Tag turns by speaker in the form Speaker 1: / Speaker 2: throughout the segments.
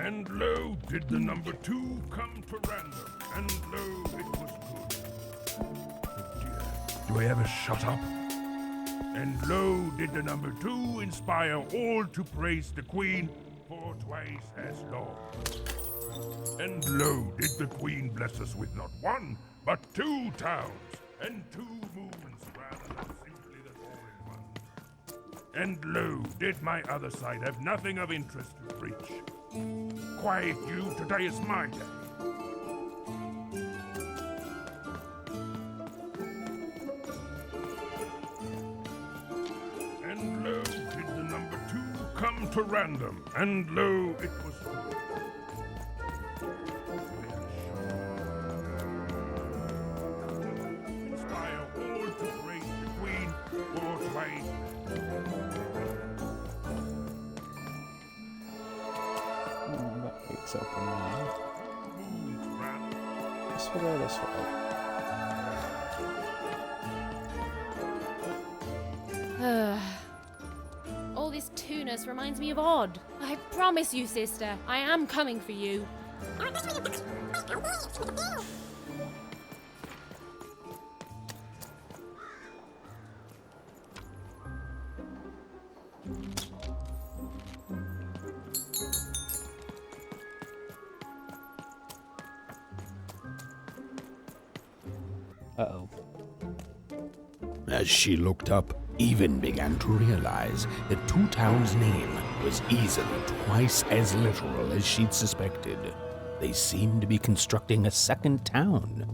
Speaker 1: And lo, did the number 2 come to random, and lo, it was good. Oh dear, do I ever shut up? And lo, did the number 2 inspire all to praise the Queen for twice as long. And lo, did the Queen bless us with not 1, but 2 towns, and 2 moons rather than simply the four in 1. And lo, did my other side have nothing of interest to preach. Quiet you, today is my day. And lo, did the number 2 come to random, and lo, it was good. Inspire all to praise the Queen for twice.
Speaker 2: It's open now. This way or this way?
Speaker 3: All this tunus reminds me of Odd. I promise you, sister, I am coming for you.
Speaker 2: Uh-oh.
Speaker 4: As she looked up, Even began to realize that Two Town's name was easily twice as literal as she'd suspected. They seemed to be constructing a second town.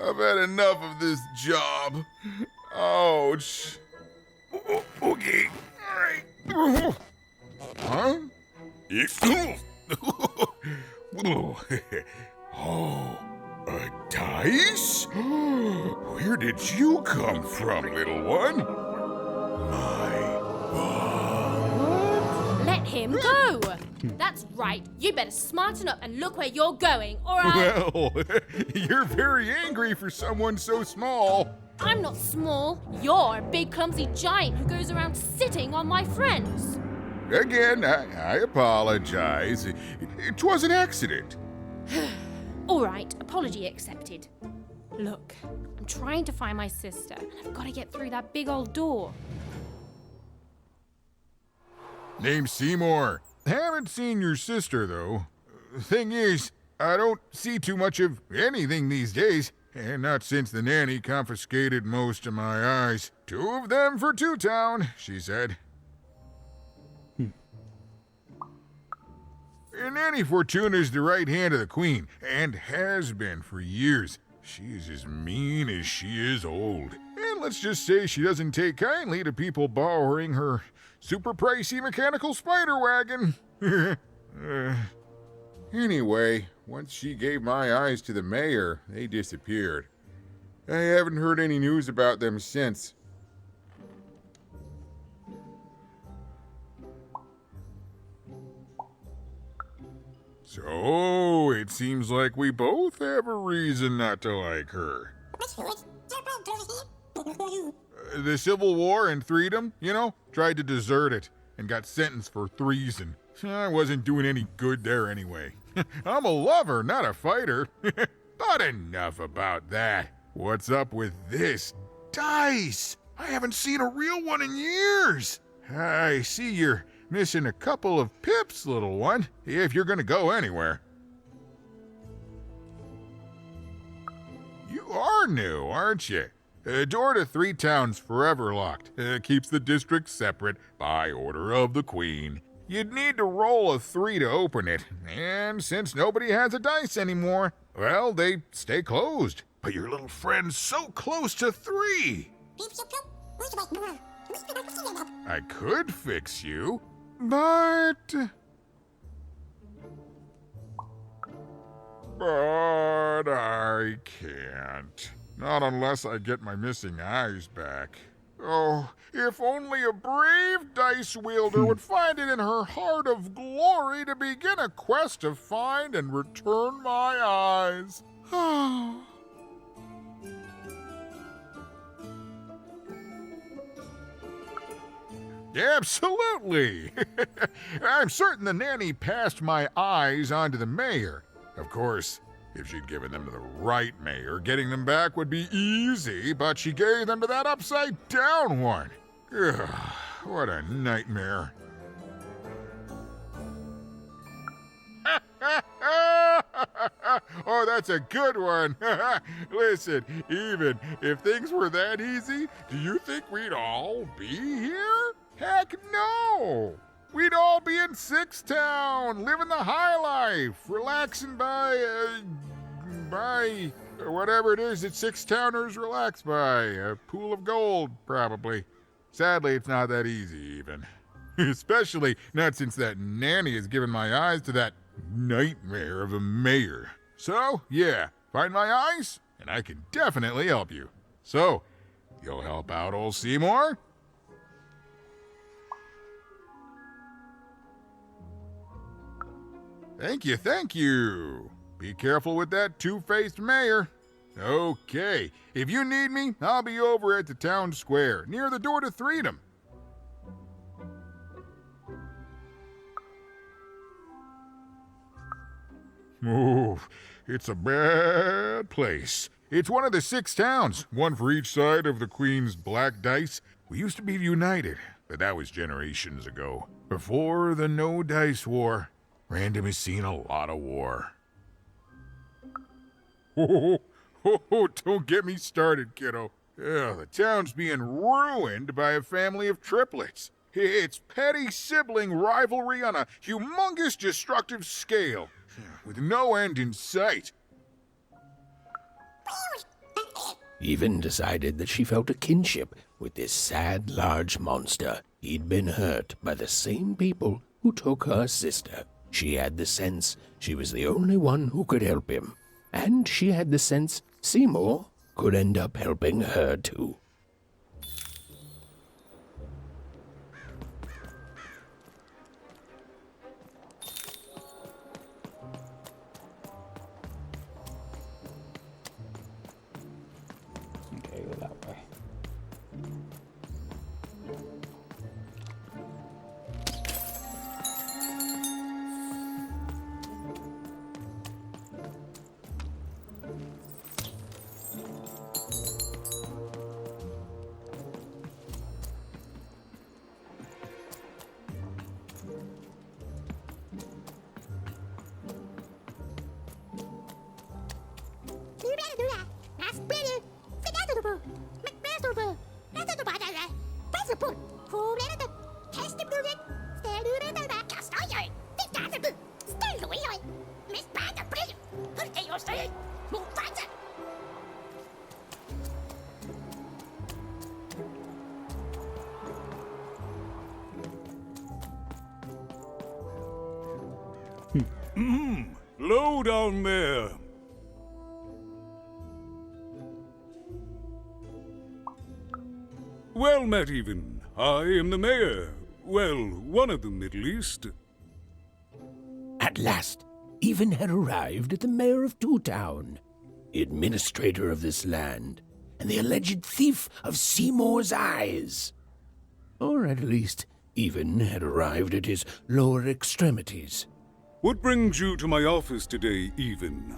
Speaker 5: I've had enough of this job. Ouch. Okay. All right. Huh? Oh, a dice? Where did you come from, little one? My God.
Speaker 3: Let him go! That's right. You better smarten up and look where you're going, or I...
Speaker 5: Well, you're very angry for someone so small.
Speaker 3: I'm not small. You're a big, clumsy giant who goes around sitting on my friends.
Speaker 5: Again, I apologize. It was an accident.
Speaker 3: All right, apology accepted. Look, I'm trying to find my sister, and I've got to get through that big old door.
Speaker 5: Name's Seymour. Haven't seen your sister, though. Thing is, I don't see too much of anything these days, and not since the nanny confiscated most of my eyes. 2 of them for Two Town, she said. Nanny Fortuna's the right hand of the Queen, and has been for years. She's as mean as she is old. And let's just say she doesn't take kindly to people borrowing her super pricey mechanical spider wagon. Anyway, once she gave my eyes to the mayor, they disappeared. I haven't heard any news about them since. So, it seems like we both have a reason not to like her. The Civil War and Freedom, tried to desert it and got sentenced for treason. I wasn't doing any good there anyway. I'm a lover, not a fighter. But enough about that. What's up with this? Dice! I haven't seen a real one in years. I see you're missing a couple of pips, little one, if you're gonna go anywhere. You are new, aren't you? Door to Three Towns forever locked. Keeps the district separate by order of the Queen. You'd need to roll a 3 to open it, and since nobody has a dice anymore, well, they stay closed. But your little friend's so close to 3. I could fix you, but I can't. Not unless I get my missing eyes back. Oh, if only a brave dice wielder would find it in her heart of glory to begin a quest to find and return my eyes. Absolutely! I'm certain the nanny passed my eyes on to the mayor. Of course, if she'd given them to the right mayor, getting them back would be easy, but she gave them to that upside-down one. Ugh, what a nightmare. Oh, that's a good one. Listen, even if things were that easy, do you think we'd all be here? Heck no! We'd all be in Six Town, living the high life, relaxing by whatever it is that Six Towners relax by. A pool of gold, probably. Sadly, it's not that easy, even. Especially not since that nanny has given my eyes to that nightmare of a mayor. So, yeah, find my eyes, and I can definitely help you. So, you'll help out old Seymour? Thank you, thank you. Be careful with that two-faced mayor. Okay, if you need me, I'll be over at the town square, near the door to Freedom. Oh, it's a bad place. It's one of the 6 towns, one for each side of the Queen's black dice. We used to be united, but that was generations ago. Before the No Dice War, Random has seen a lot of war. Oh, don't get me started, kiddo. The town's being ruined by a family of triplets. It's petty sibling rivalry on a humongous destructive scale, with no end in sight.
Speaker 4: Even decided that she felt a kinship with this sad, large monster. He'd been hurt by the same people who took her sister. She had the sense she was the only one who could help him. And she had the sense Seymour could end up helping her too.
Speaker 2: Okay, go that way.
Speaker 1: Low down there. Well met, even. I am the mayor. Well, one of them, at least.
Speaker 4: At last, Even had arrived at the mayor of Two Town, the administrator of this land, and the alleged thief of Seymour's eyes. Or at least, Even had arrived at his lower extremities.
Speaker 1: What brings you to my office today, Even?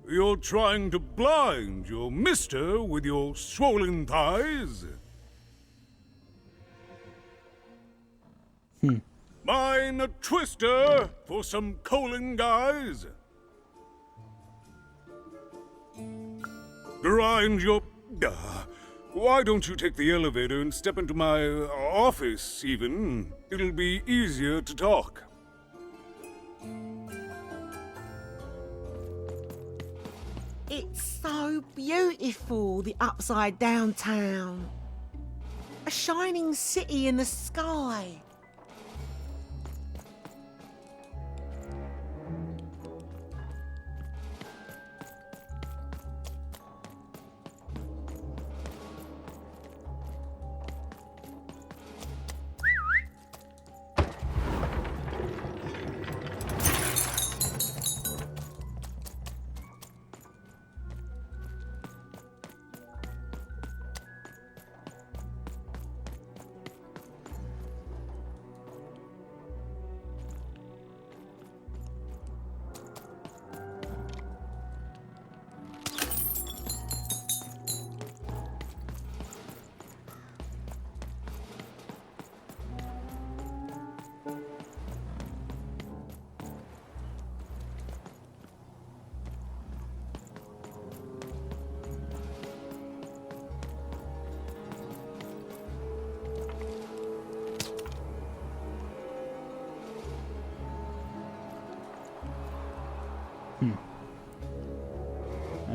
Speaker 1: You're trying to blind your mister with your swollen thighs? Mine a twister for some colon guys? Grind your... why don't you take the elevator and step into my office, Even? It'll be easier to talk.
Speaker 6: It's so beautiful, the upside down town. A shining city in the sky.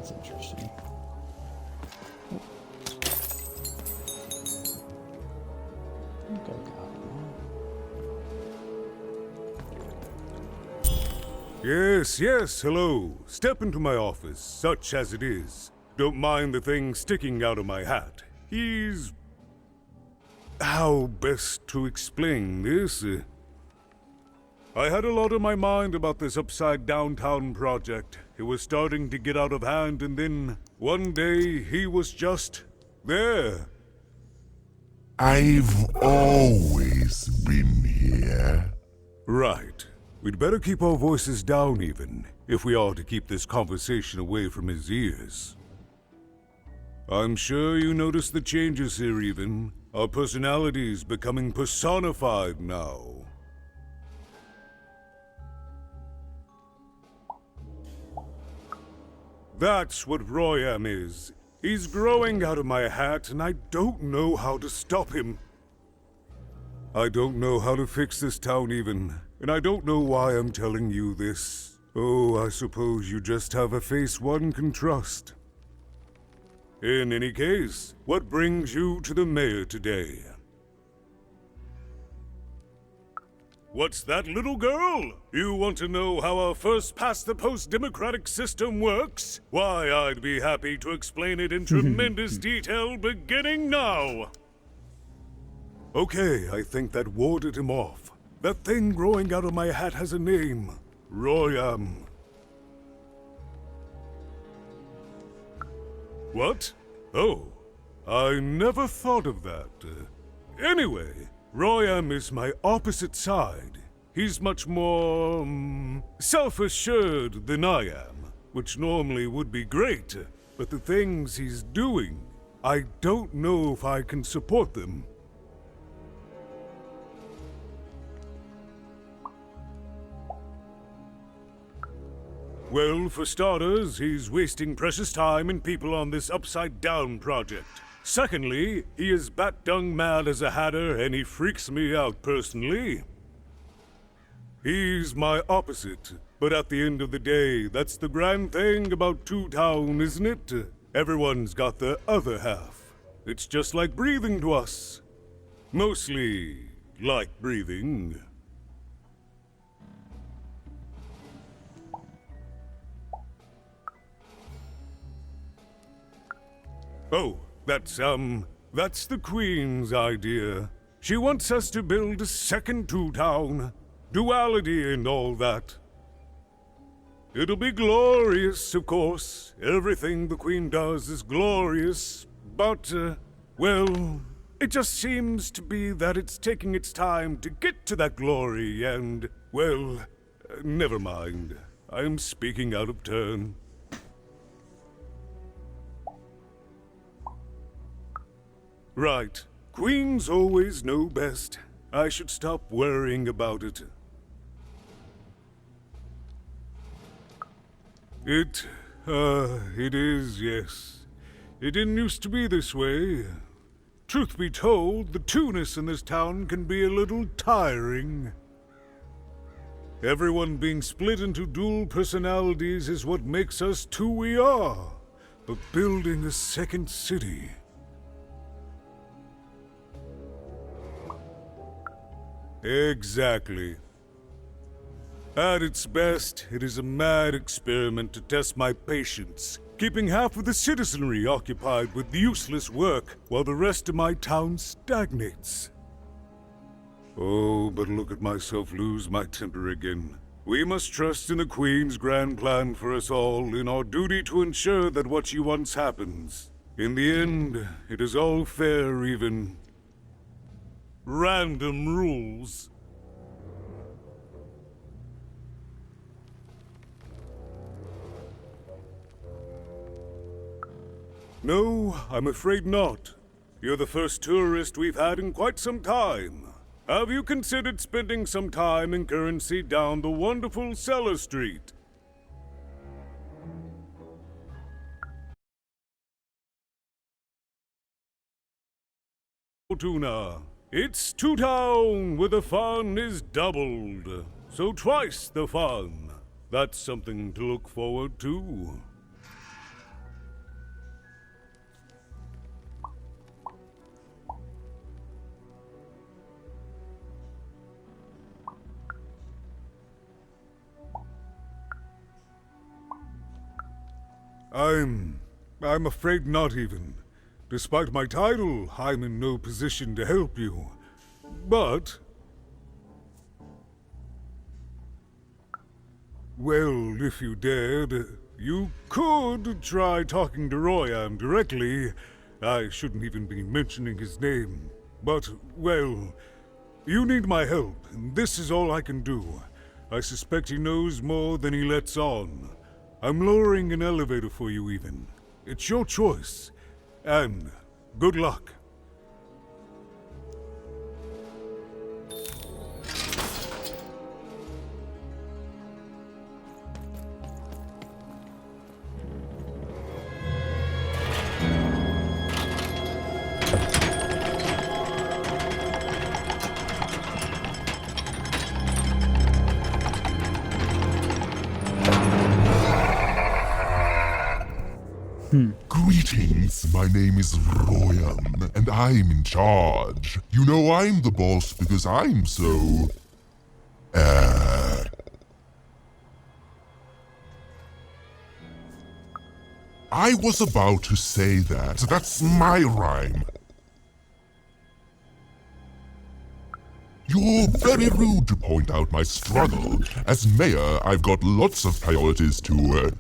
Speaker 2: That's interesting. Okay,
Speaker 7: Yes, yes, hello. Step into my office, such as it is. Don't mind the thing sticking out of my hat. He's... How best to explain this? I had a lot on my mind about this upside downtown project. It was starting to get out of hand, and then one day he was just there.
Speaker 1: I've always been here.
Speaker 7: Right. We'd better keep our voices down even, if we are to keep this conversation away from his ears. I'm sure you noticed the changes here even. Our personalities becoming personified now. That's what Royam is. He's growing out of my hat, and I don't know how to stop him. I don't know how to fix this town even, and I don't know why I'm telling you this. Oh, I suppose you just have a face one can trust. In any case, what brings you to the mayor today? What's that, little girl? You want to know how our first-past-the-post democratic system works? Why, I'd be happy to explain it in tremendous detail beginning now. Okay, I think that warded him off. That thing growing out of my hat has a name. Royam. What? Oh, I never thought of that. Anyway, Royam is my opposite side. He's much more, self-assured than I am, which normally would be great, but the things he's doing, I don't know if I can support them. Well, for starters, he's wasting precious time and people on this upside-down project. Secondly, he is bat-dung mad as a hatter, and he freaks me out personally. He's my opposite, but at the end of the day, that's the grand thing about Two Town, isn't it? Everyone's got their other half. It's just like breathing to us. Mostly like breathing. Oh, that's the Queen's idea. She wants us to build a second Two Town. Duality and all that. It'll be glorious, of course. Everything the Queen does is glorious. But, well, it just seems to be that it's taking its time to get to that glory and, well, never mind. I'm speaking out of turn. Right. Queens always know best. I should stop worrying about it. It is, yes. It didn't used to be this way. Truth be told, the two-ness in this town can be a little tiring. Everyone being split into dual personalities is what makes us who we are. But building a second city... Exactly. At its best, it is a mad experiment to test my patience, keeping half of the citizenry occupied with useless work while the rest of my town stagnates. Oh, but look at myself lose my temper again. We must trust in the Queen's grand plan for us all, in our duty to ensure that what she wants happens. In the end, it is all fair, even. Random rules. No, I'm afraid not. You're the first tourist we've had in quite some time. Have you considered spending some time in currency down the wonderful Cellar Street? Fortuna. It's Two Town, where the fun is doubled. So twice the fun. That's something to look forward to. I'm afraid not even. Despite my title, I'm in no position to help you. But... well, if you dared, you could try talking to Royam directly. I shouldn't even be mentioning his name. But, well, you need my help, and this is all I can do. I suspect he knows more than he lets on. I'm lowering an elevator for you even. It's your choice. And good luck.
Speaker 8: Greetings, my name is Royam, and I'm in charge. You know I'm the boss because I'm so... I was about to say that. That's my rhyme. You're very rude to point out my struggle. As mayor, I've got lots of priorities to,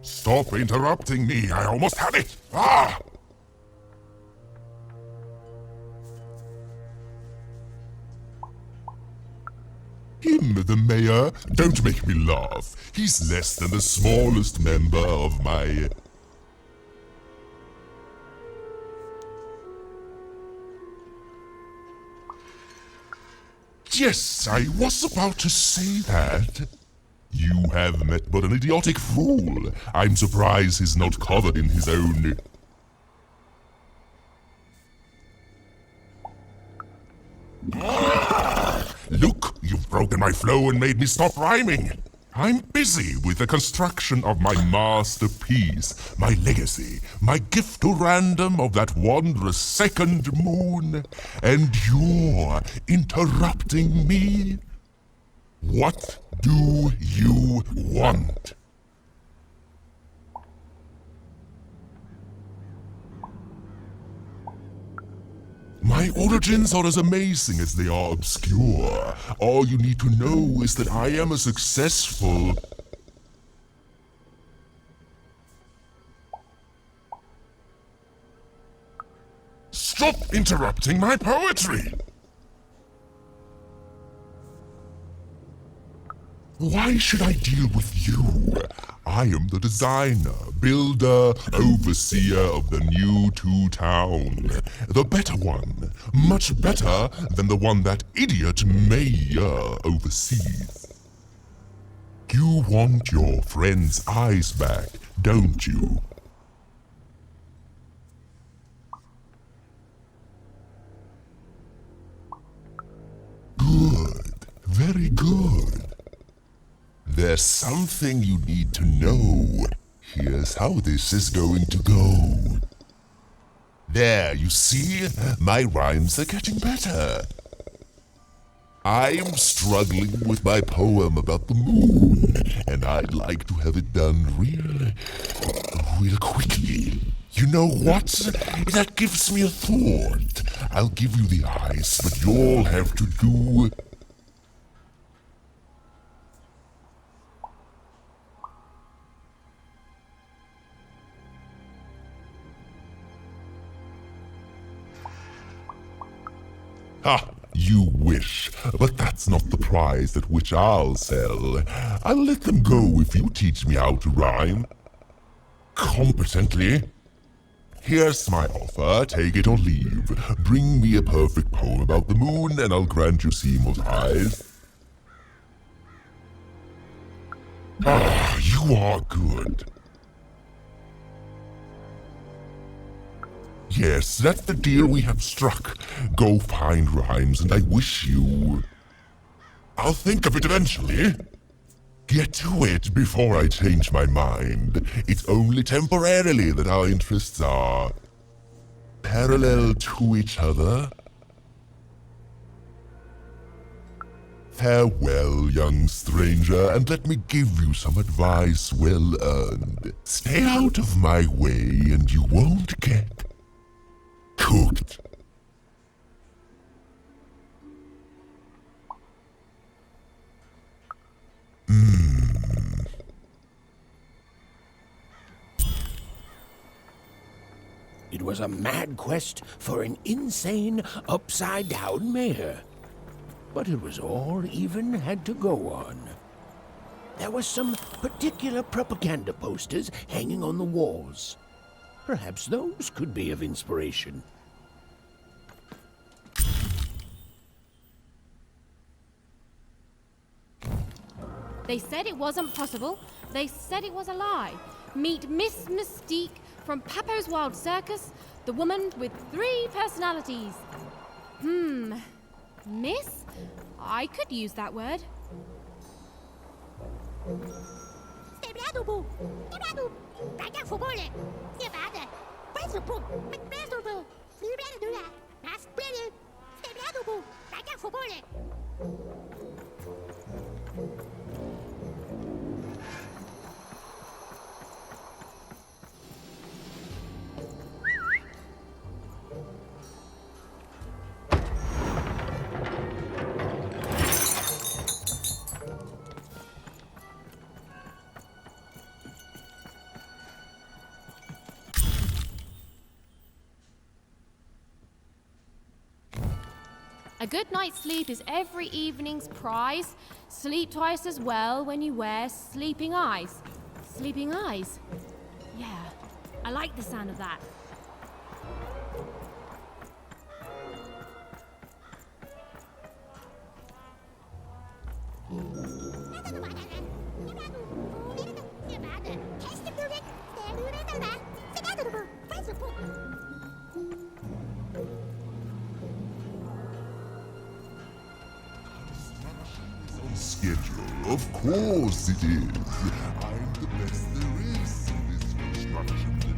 Speaker 8: Stop interrupting me, I almost had it! Ah! Him, the mayor? Don't make me laugh. He's less than the smallest member of my... Yes, I was about to say that. You have met but an idiotic fool. I'm surprised he's not covered in his own... Look, you've broken my flow and made me stop rhyming. I'm busy with the construction of my masterpiece, my legacy, my gift to random of that wondrous second moon. And you're interrupting me? What do you want? My origins are as amazing as they are obscure. All you need to know is that I am a successful... Stop interrupting my poetry! Why should I deal with you? I am the designer, builder, overseer of the new town. The better one. Much better than the one that idiot mayor oversees. You want your friend's eyes back, don't you? Good. Very good. There's something you need to know. Here's how this is going to go. There, you see? My rhymes are getting better. I'm struggling with my poem about the moon, and I'd like to have it done real quickly. You know what? That gives me a thought. I'll give you the eyes, but you'll have to do... Ha! You wish, but that's not the prize at which I'll sell. I'll let them go if you teach me how to rhyme. Competently. Here's my offer, take it or leave. Bring me a perfect poem about the moon and I'll grant you Seymour's eyes. Ah, you are good. Yes, that's the deal we have struck. Go find rhymes and I wish you... I'll think of it eventually. Get to it before I change my mind. It's only temporarily that our interests are... parallel to each other. Farewell, young stranger, and let me give you some advice well earned. Stay out of my way, and you won't get cooked.
Speaker 4: It was a mad quest for an insane, upside-down mayor. But it was all even had to go on. There were some particular propaganda posters hanging on the walls. Perhaps those could be of inspiration.
Speaker 3: They said it wasn't possible. They said it was a lie. Meet Miss Mystique from Papo's Wild Circus, the woman with 3 personalities. Miss? I could use that word. A good night's sleep is every evening's prize. Sleep twice as well when you wear sleeping eyes. Sleeping eyes? Yeah, I like the sound of that.
Speaker 8: Schedule. Of course it is. I'm the best there is in this construction